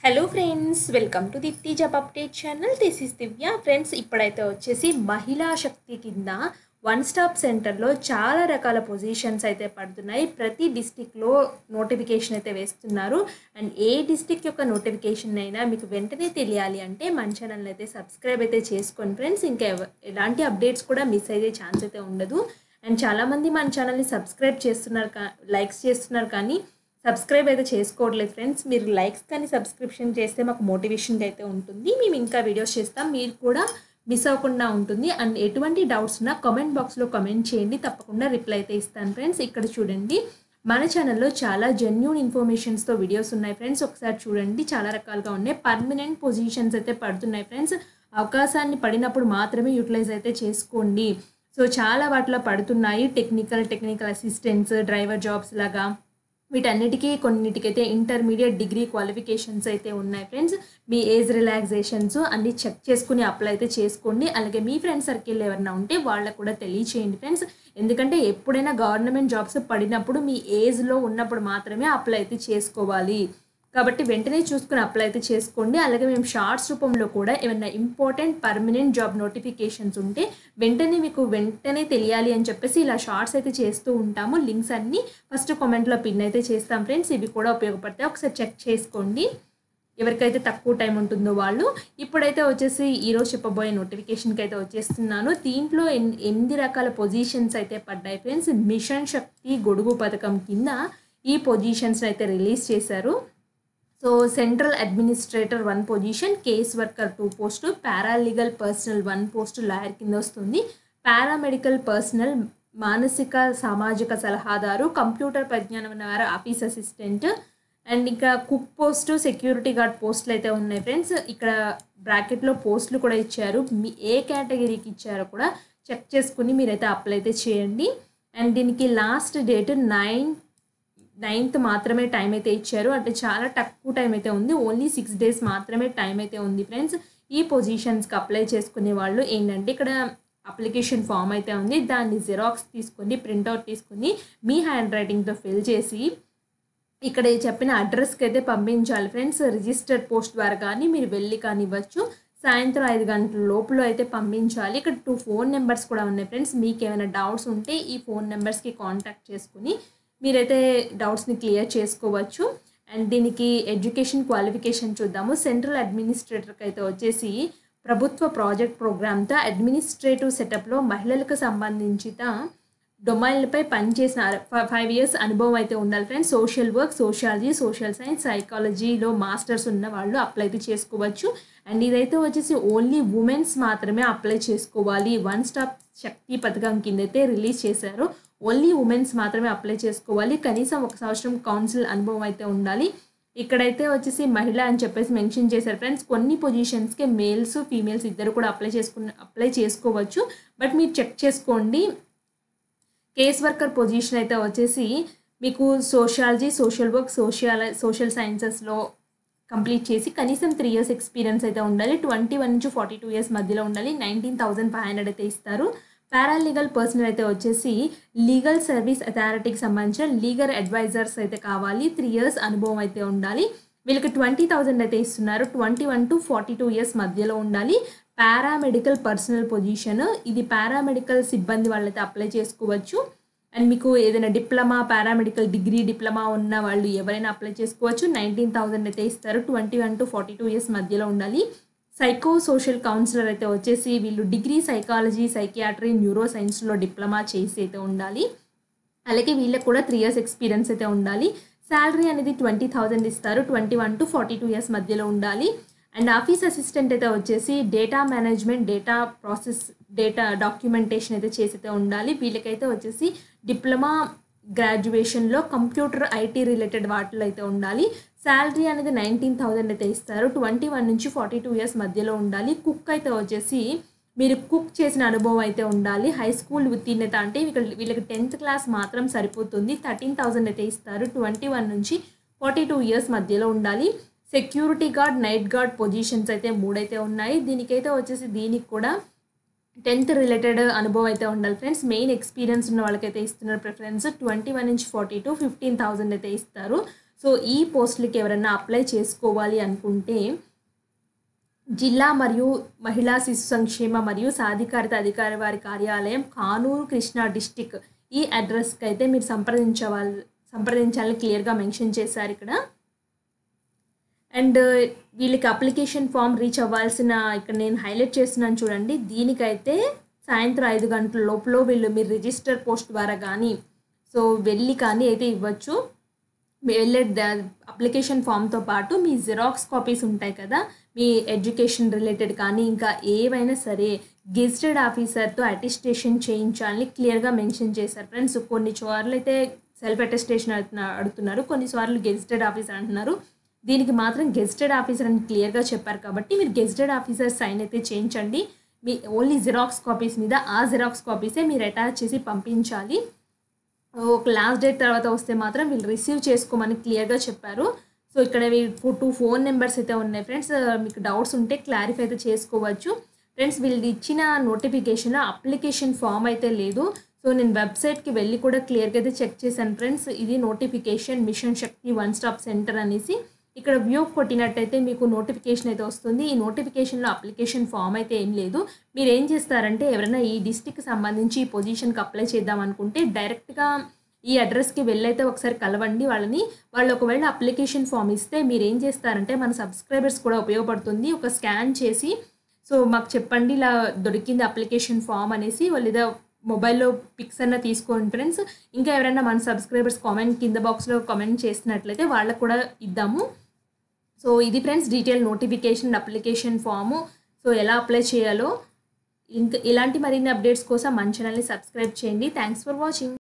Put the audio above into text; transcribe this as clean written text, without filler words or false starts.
Hello friends, welcome to దిత్తి job update channel. This is Divya. Friends, ఇప్పుడైతే వచ్చేసి మహిళా శక్తి కింద వన్ స్టాప్ సెంటర్లో చాలా రకాల పొజిషన్స్ అయితే పడుతున్నాయి. ప్రతి డిస్టిక్లో నోటిఫికేషన్ అయితే వేస్తున్నారు. అండ్ ఏ డిస్టిక్ యొక్క నోటిఫికేషన్ అయినా మీకు వెంటనే తెలియాలి అంటే మన ఛానల్ అయితే సబ్స్క్రైబ్ అయితే చేసుకోండి ఫ్రెండ్స్. ఇంకా ఎలాంటి అప్డేట్స్ కూడా మిస్ అయ్యే ఛాన్స్ అయితే ఉండదు. అండ్ చాలామంది మన ఛానల్ని సబ్స్క్రైబ్ చేస్తున్నారు, లైక్స్ చేస్తున్నారు, కానీ సబ్స్క్రైబ్ అయితే చేసుకోవట్లేదు ఫ్రెండ్స్. మీరు లైక్స్ కానీ సబ్స్క్రిప్షన్ చేస్తే మాకు మోటివేషన్గా అయితే ఉంటుంది. మేము ఇంకా వీడియోస్ చేస్తాం, మీరు కూడా మిస్ అవ్వకుండా ఉంటుంది. అండ్ ఎటువంటి డౌట్స్ ఉన్నా కామెంట్ బాక్స్లో కామెంట్ చేయండి, తప్పకుండా రిప్లై అయితే ఇస్తాను ఫ్రెండ్స్. ఇక్కడ చూడండి, మన ఛానల్లో చాలా జెన్యూన్ ఇన్ఫర్మేషన్స్తో వీడియోస్ ఉన్నాయి ఫ్రెండ్స్. ఒకసారి చూడండి, చాలా రకాలుగా ఉన్నాయి. పర్మనెంట్ పొజిషన్స్ అయితే పడుతున్నాయి ఫ్రెండ్స్. అవకాశాన్ని పడినప్పుడు మాత్రమే యూటిలైజ్ అయితే చేసుకోండి. సో చాలా వాటిలో పడుతున్నాయి. టెక్నికల్ అసిస్టెంట్స్, డ్రైవర్ జాబ్స్ లాగా వీటన్నిటికీ కొన్నిటికైతే ఇంటర్మీడియట్ డిగ్రీ క్వాలిఫికేషన్స్ అయితే ఉన్నాయి ఫ్రెండ్స్. మీ ఏజ్ రిలాక్సేషన్స్ అన్నీ చెక్ చేసుకుని అప్లై అయితే చేసుకోండి. అలాగే మీ ఫ్రెండ్ సర్కిల్ ఎవరైనా ఉంటే వాళ్ళకు కూడా తెలియచేయండి ఫ్రెండ్స్. ఎందుకంటే ఎప్పుడైనా గవర్నమెంట్ జాబ్స్ పడినప్పుడు మీ ఏజ్లో ఉన్నప్పుడు మాత్రమే అప్లై అయితే చేసుకోవాలి. కాబట్టి వెంటనే చూసుకుని అప్లై అయితే చేసుకోండి. అలాగే మేము షార్ట్స్ రూపంలో కూడా ఏమైనా ఇంపార్టెంట్ పర్మనెంట్ జాబ్ నోటిఫికేషన్స్ ఉంటే వెంటనే తెలియాలి అని చెప్పేసి ఇలా షార్ట్స్ అయితే చేస్తూ ఉంటాము. లింక్స్ అన్నీ ఫస్ట్ కామెంట్లో పిన్ అయితే చేస్తాం ఫ్రెండ్స్. ఇవి కూడా ఉపయోగపడతాయి, ఒకసారి చెక్ చేసుకోండి. ఎవరికైతే తక్కువ టైం ఉంటుందో వాళ్ళు. ఇప్పుడైతే వచ్చేసి ఈరోజు చెప్పబోయే నోటిఫికేషన్కి అయితే వచ్చేస్తున్నాను. దీంట్లో 8 రకాల పొజిషన్స్ అయితే పడ్డాయి ఫ్రెండ్స్. మిషన్ శక్తి గొడుగు పథకం కింద ఈ పొజిషన్స్ అయితే రిలీజ్ చేశారు. So central administrator 1 position, case worker 2 post, paralegal personal 1 post lawyer కింద వస్తుంది. పారామెడికల్ పర్సనల్, మానసిక సామాజిక సలహాదారు, కంప్యూటర్ పరిజ్ఞానం ఉన్నవారు ఆఫీస్ అసిస్టెంట్, అండ్ ఇంకా కుక్ పోస్టు, సెక్యూరిటీ గార్డ్ పోస్టులు అయితే ఉన్నాయి ఫ్రెండ్స్. ఇక్కడ బ్రాకెట్లో పోస్టులు కూడా ఇచ్చారు. మీ ఏ కేటగిరీకి ఇచ్చారో కూడా చెక్ చేసుకుని మీరైతే అప్లై అయితే చేయండి. అండ్ దీనికి లాస్ట్ డేట్ 9th మాత్రమే టైం అయితే ఇచ్చారు. అంటే చాలా తక్కువ టైం అయితే ఉంది. ఓన్లీ 6 days మాత్రమే టైం అయితే ఉంది ఫ్రెండ్స్. ఈ పొజిషన్స్కి అప్లై చేసుకునే వాళ్ళు ఏంటంటే, ఇక్కడ అప్లికేషన్ ఫామ్ అయితే ఉంది, దాన్ని జిరాక్స్ తీసుకొని ప్రింట్అవుట్ తీసుకొని మీ హ్యాండ్ రైటింగ్తో ఫిల్ చేసి ఇక్కడ చెప్పిన అడ్రస్కి అయితే పంపించాలి ఫ్రెండ్స్. రిజిస్టర్డ్ పోస్ట్ ద్వారా కానీ మీరు వెళ్ళి కానివ్వచ్చు. సాయంత్రం 5 గంటల లోపల అయితే పంపించాలి. ఇక్కడ 2 phone నెంబర్స్ కూడా ఉన్నాయి ఫ్రెండ్స్. మీకు ఏమైనా డౌట్స్ ఉంటే ఈ ఫోన్ నెంబర్స్కి కాంటాక్ట్ చేసుకుని మీరైతే డౌట్స్ని క్లియర్ చేసుకోవచ్చు. అండ్ దీనికి ఎడ్యుకేషన్ క్వాలిఫికేషన్ చూద్దాము. సెంట్రల్ అడ్మినిస్ట్రేటర్కి అయితే వచ్చేసి ప్రభుత్వ ప్రాజెక్ట్ ప్రోగ్రామ్తో అడ్మినిస్ట్రేటివ్ సెటప్లో మహిళలకు సంబంధించిన డొమైన్లపై పనిచేసిన 5 years అనుభవం అయితే ఉండాలి friends. Social work, sociology, social science, సైకాలజీలో మాస్టర్స్ ఉన్న వాళ్ళు అప్లై అయితే చేసుకోవచ్చు. అండ్ ఇదైతే వచ్చేసి ఓన్లీ ఉమెన్స్ మాత్రమే అప్లై చేసుకోవాలి. వన్ స్టాప్ శక్తి పథకం కింద అయితే రిలీజ్ చేశారు. ఓన్లీ ఉమెన్స్ మాత్రమే అప్లై చేసుకోవాలి. కనీసం 1 సంవత్సరం కౌన్సిల్ అనుభవం అయితే ఉండాలి. ఇక్కడైతే వచ్చేసి మహిళ అని చెప్పేసి మెన్షన్ చేశారు ఫ్రెండ్స్. కొన్ని పొజిషన్స్కి మేల్స్, ఫీమేల్స్ ఇద్దరు కూడా అప్లై చేసుకోవచ్చు. బట్ మీరు చెక్ చేసుకోండి. కేస్ వర్కర్ పొజిషన్ అయితే వచ్చేసి మీకు సోషియాలజీ, సోషల్ వర్క్, సోషల్ సైన్సెస్లో కంప్లీట్ చేసి కనీసం 3 years ఎక్స్పీరియన్స్ అయితే ఉండాలి. 21 నుంచి 42 years మధ్యలో ఉండాలి. 19,500 అయితే ఇస్తారు. పారాలీగల్ పర్సనల్ అయితే వచ్చేసి లీగల్ సర్వీస్ అథారిటీకి సంబంధించిన లీగల్ అడ్వైజర్స్ అయితే కావాలి. 3 years అనుభవం అయితే ఉండాలి. వీళ్ళకి 20,000 అయితే ఇస్తున్నారు. 21 to 42 years మధ్యలో ఉండాలి. పారామెడికల్ పర్సనల్ పొజిషన్, ఇది పారామెడికల్ సిబ్బంది వాళ్ళైతే అప్లై చేసుకోవచ్చు. అండ్ మీకు ఏదైనా డిప్లొమా, పారామెడికల్ డిగ్రీ డిప్లొమా ఉన్న వాళ్ళు ఎవరైనా అప్లై చేసుకోవచ్చు. 19,000 అయితే ఇస్తారు. 21 to 42 years మధ్యలో ఉండాలి. సైకో సోషల్ కౌన్సిలర్ అయితే వచ్చేసి వీళ్ళు డిగ్రీ సైకాలజీ, సైకియాట్రీ, న్యూరో సైన్స్లో డిప్లొమా చేసి అయితే ఉండాలి. అలాగే వీళ్ళకి కూడా 3 years ఎక్స్పీరియన్స్ అయితే ఉండాలి. శాలరీ అనేది 20,000 ఇస్తారు. 21 to 42 years మధ్యలో ఉండాలి. అండ్ ఆఫీస్ అసిస్టెంట్ అయితే వచ్చేసి data management, data process, data documentation అయితే చేసి అయితే ఉండాలి. వీళ్ళకైతే వచ్చేసి డిప్లొమా గ్రాడ్యుయేషన్లో కంప్యూటర్ ఐటీ రిలేటెడ్ వాటిలో అయితే ఉండాలి. శాలరీ అనేది 19,000 అయితే ఇస్తారు. 21 నుంచి 42 years మధ్యలో ఉండాలి. కుక్ అయితే వచ్చేసి మీరు కుక్ చేసిన అనుభవం అయితే ఉండాలి. హై స్కూల్ ఉత్తీర్ణత అంటే వీళ్ళకి 10th class మాత్రం సరిపోతుంది. 13,000 అయితే ఇస్తారు. 21 నుంచి 42 years మధ్యలో ఉండాలి. Security guard, night gourd positions అయితే 3 అయితే ఉన్నాయి. దీనికైతే వచ్చేసి దీనికి కూడా 10th రిలేటెడ్ అనుభవం అయితే ఉండాలి ఫ్రెండ్స్. మెయిన్ ఎక్స్పీరియన్స్ ఉన్న వాళ్ళకైతే ఇస్తున్నారు ప్రిఫరెన్స్. 21 నుంచి 42, 15,000 అయితే ఇస్తారు. సో సో ఈ పోస్టులకి ఎవరైనా అప్లై చేసుకోవాలి అనుకుంటే జిల్లా మరియు మహిళా శిశు సంక్షేమ మరియు సాధికారత అధికారి వారి కార్యాలయం కానూరు కృష్ణా డిస్టిక్ ఈ అడ్రస్కి అయితే మీరు సంప్రదించాలని క్లియర్గా మెన్షన్ చేశారు ఇక్కడ. అండ్ వీళ్ళకి అప్లికేషన్ ఫామ్ రీచ్ అవ్వాల్సిన ఇక్కడ నేను హైలైట్ చేస్తున్నాను చూడండి. దీనికైతే సాయంత్రం 5 గంటల లోపల మీరు రిజిస్టర్ పోస్ట్ ద్వారా కానీ వెళ్ళి కానీ అయితే ఇవ్వచ్చు. వెళ్ళే అప్లికేషన్ ఫామ్తో పాటు మీ జిరాక్స్ కాపీస్ ఉంటాయి కదా, మీ ఎడ్యుకేషన్ రిలేటెడ్ కానీ ఇంకా ఏవైనా సరే గెజిటెడ్ ఆఫీసర్తో అటెస్టేషన్ చేయించాలని క్లియర్గా మెన్షన్ చేశారు ఫ్రెండ్స్. కొన్ని చోట్ల అయితే సెల్ఫ్ అటెస్టేషన్ అడుగుతున్నారు, కొన్నిసార్లు గెజిటెడ్ ఆఫీసర్ అంటున్నారు. దీనికి మాత్రం గెజిటెడ్ ఆఫీసర్ అని క్లియర్గా చెప్పారు కాబట్టి మీరు గెజిటెడ్ ఆఫీసర్ సైన్ అయితే చేయించండి. మీ ఓన్లీ జిరాక్స్ కాపీస్ మీద ఆ జిరాక్స్ కాపీసే మీరు అటాచ్ చేసి పంపించాలి. ఒక లాస్ట్ డేట్ తర్వాత వస్తే మాత్రం వీళ్ళు రిసీవ్ చేసుకోమని క్లియర్గా చెప్పారు. సో ఇక్కడ 2 ఫోన్ నెంబర్స్ అయితే ఉన్నాయి ఫ్రెండ్స్. మీకు డౌట్స్ ఉంటే క్లారిఫై అయితే చేసుకోవచ్చు ఫ్రెండ్స్. వీళ్ళు ఇచ్చిన నోటిఫికేషన్లో అప్లికేషన్ ఫామ్ అయితే లేదు. సో నేను వెబ్సైట్కి వెళ్ళి కూడా క్లియర్గా అయితే చెక్ చేశాను ఫ్రెండ్స్. ఇది నోటిఫికేషన్ మిషన్ శక్తి వన్ స్టాప్ సెంటర్ అనేసి ఇక్కడ వ్యూ కొట్టినట్టయితే మీకు నోటిఫికేషన్ అయితే వస్తుంది. ఈ నోటిఫికేషన్లో అప్లికేషన్ ఫామ్ అయితే ఏం లేదు. మీరు ఏం చేస్తారంటే ఎవరైనా ఈ డిస్టిక్కి సంబంధించి ఈ పొజిషన్కి అప్లై చేద్దాం అనుకుంటే డైరెక్ట్గా ఈ అడ్రస్కి వెళ్ళైతే ఒకసారి కలవండి వాళ్ళని. వాళ్ళు ఒకవేళ అప్లికేషన్ ఫామ్ ఇస్తే మీరు ఏం చేస్తారంటే మన సబ్స్క్రైబర్స్ కూడా ఉపయోగపడుతుంది. ఒక స్కాన్ చేసి మాకు చెప్పండి ఇలా దొరికింది అప్లికేషన్ ఫామ్ అనేసి వాళ్ళు ఏదో మొబైల్లో పిక్స్ అన్న తీసుకోండి ఫ్రెండ్స్. ఇంకా ఎవరైనా మన సబ్స్క్రైబర్స్ కామెంట్ కింద బాక్స్లో కామెంట్ చేసినట్లయితే వాళ్ళకు కూడా ఇద్దాము. సో ఇది friends detail notification application form. ఎలా అప్లై చేయాలో ఇంకా ఇలాంటి మరిన్ని అప్డేట్స్ కోసం మన ఛానల్ని సబ్స్క్రైబ్ చేయండి. Thanks for watching.